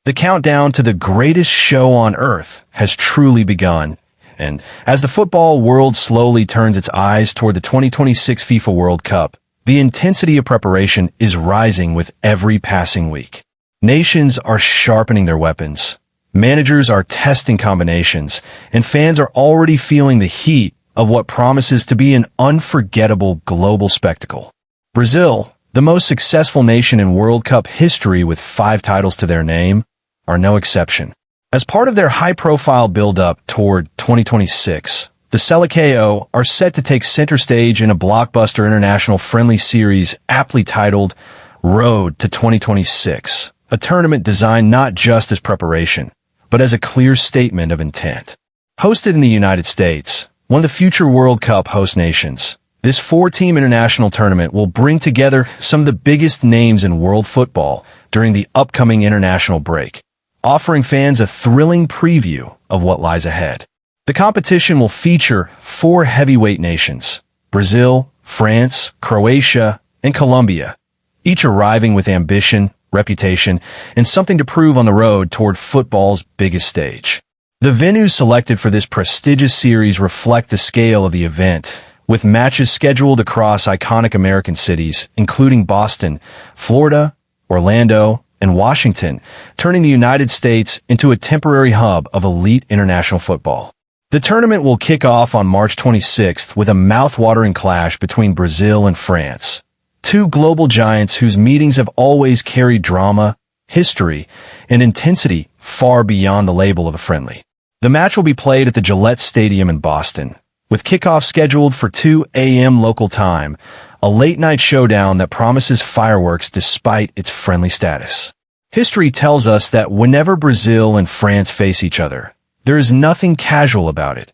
The countdown to the greatest show on earth has truly begun, and as the football world slowly turns its eyes toward the 2026 FIFA World Cup, the intensity of preparation is rising with every passing week. Nations are sharpening their weapons, managers are testing combinations, and fans are already feeling the heat of what promises to be an unforgettable global spectacle. Brazil, the most successful nation in World Cup history with 5 titles to their name, are no exception. As part of their high-profile build-up toward 2026, the Seleção are set to take center stage in a blockbuster international friendly series aptly titled Road to 2026, a tournament designed not just as preparation, but as a clear statement of intent. Hosted in the United States, one of the future World Cup host nations, this 4-team international tournament will bring together some of the biggest names in world football during the upcoming international break, offering fans a thrilling preview of what lies ahead. The competition will feature 4 heavyweight nations, Brazil, France, Croatia, and Colombia, each arriving with ambition, reputation, and something to prove on the road toward football's biggest stage. The venues selected for this prestigious series reflect the scale of the event, with matches scheduled across iconic American cities, including Boston, Florida, Orlando, and Washington, turning the United States into a temporary hub of elite international football. The tournament will kick off on March 26th with a mouth-watering clash between Brazil and France, 2 global giants whose meetings have always carried drama, history, and intensity far beyond the label of a friendly. The match will be played at the Gillette Stadium in Boston, with kickoff scheduled for 2 a.m. local time, a late-night showdown that promises fireworks despite its friendly status. History tells us that whenever Brazil and France face each other, there is nothing casual about it.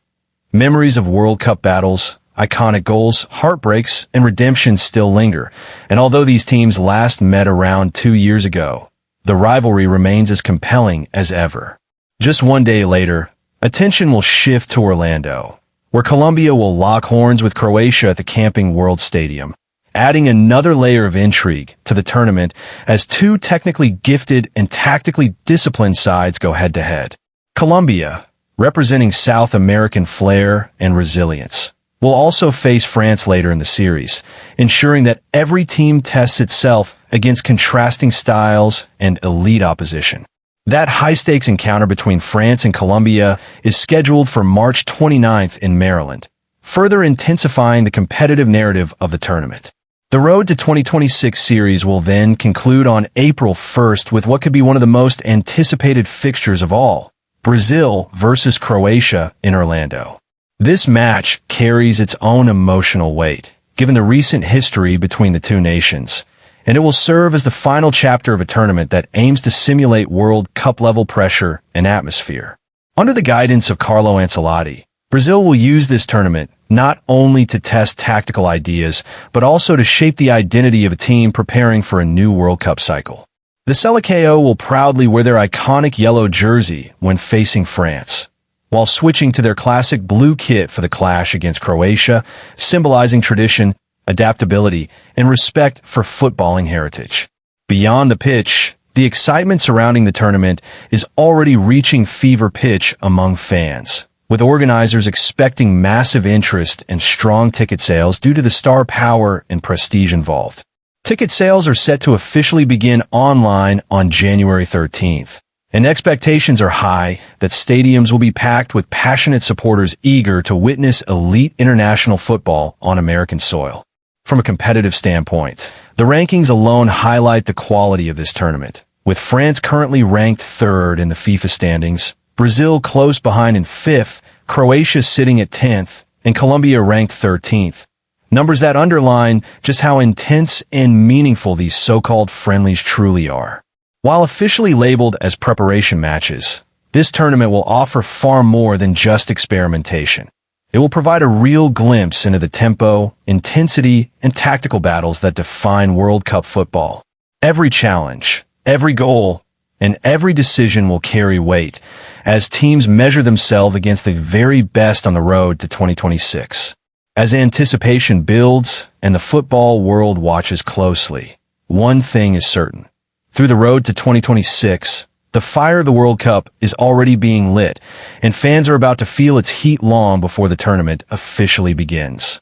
Memories of World Cup battles, iconic goals, heartbreaks, and redemptions still linger, and although these teams last met around 2 years ago, the rivalry remains as compelling as ever. Just one day later, attention will shift to Orlando, where Colombia will lock horns with Croatia at the Camping World Stadium, adding another layer of intrigue to the tournament as 2 technically gifted and tactically disciplined sides go head-to-head. Colombia, representing South American flair and resilience, will also face France later in the series, ensuring that every team tests itself against contrasting styles and elite opposition. That high-stakes encounter between France and Colombia is scheduled for March 29th in Maryland, further intensifying the competitive narrative of the tournament. The Road to 2026 series will then conclude on April 1st with what could be one of the most anticipated fixtures of all, Brazil versus Croatia in Orlando. This match carries its own emotional weight, given the recent history between the 2 nations, and it will serve as the final chapter of a tournament that aims to simulate World Cup-level pressure and atmosphere. Under the guidance of Carlo Ancelotti, Brazil will use this tournament not only to test tactical ideas, but also to shape the identity of a team preparing for a new World Cup cycle. The Seleção will proudly wear their iconic yellow jersey when facing France, while switching to their classic blue kit for the clash against Croatia, symbolizing tradition, adaptability, and respect for footballing heritage. Beyond the pitch, the excitement surrounding the tournament is already reaching fever pitch among fans, with organizers expecting massive interest and strong ticket sales due to the star power and prestige involved. Ticket sales are set to officially begin online on January 13th, and expectations are high that stadiums will be packed with passionate supporters eager to witness elite international football on American soil. From a competitive standpoint, the rankings alone highlight the quality of this tournament, with France currently ranked 3rd in the FIFA standings, Brazil close behind in 5th, Croatia sitting at 10th, and Colombia ranked 13th. Numbers that underline just how intense and meaningful these so-called friendlies truly are. While officially labeled as preparation matches, this tournament will offer far more than just experimentation. It will provide a real glimpse into the tempo, intensity, and tactical battles that define World Cup football. Every challenge, every goal, and every decision will carry weight as teams measure themselves against the very best on the road to 2026. As anticipation builds and the football world watches closely, one thing is certain. Through the road to 2026, The fire of the World Cup is already being lit, and fans are about to feel its heat long before the tournament officially begins.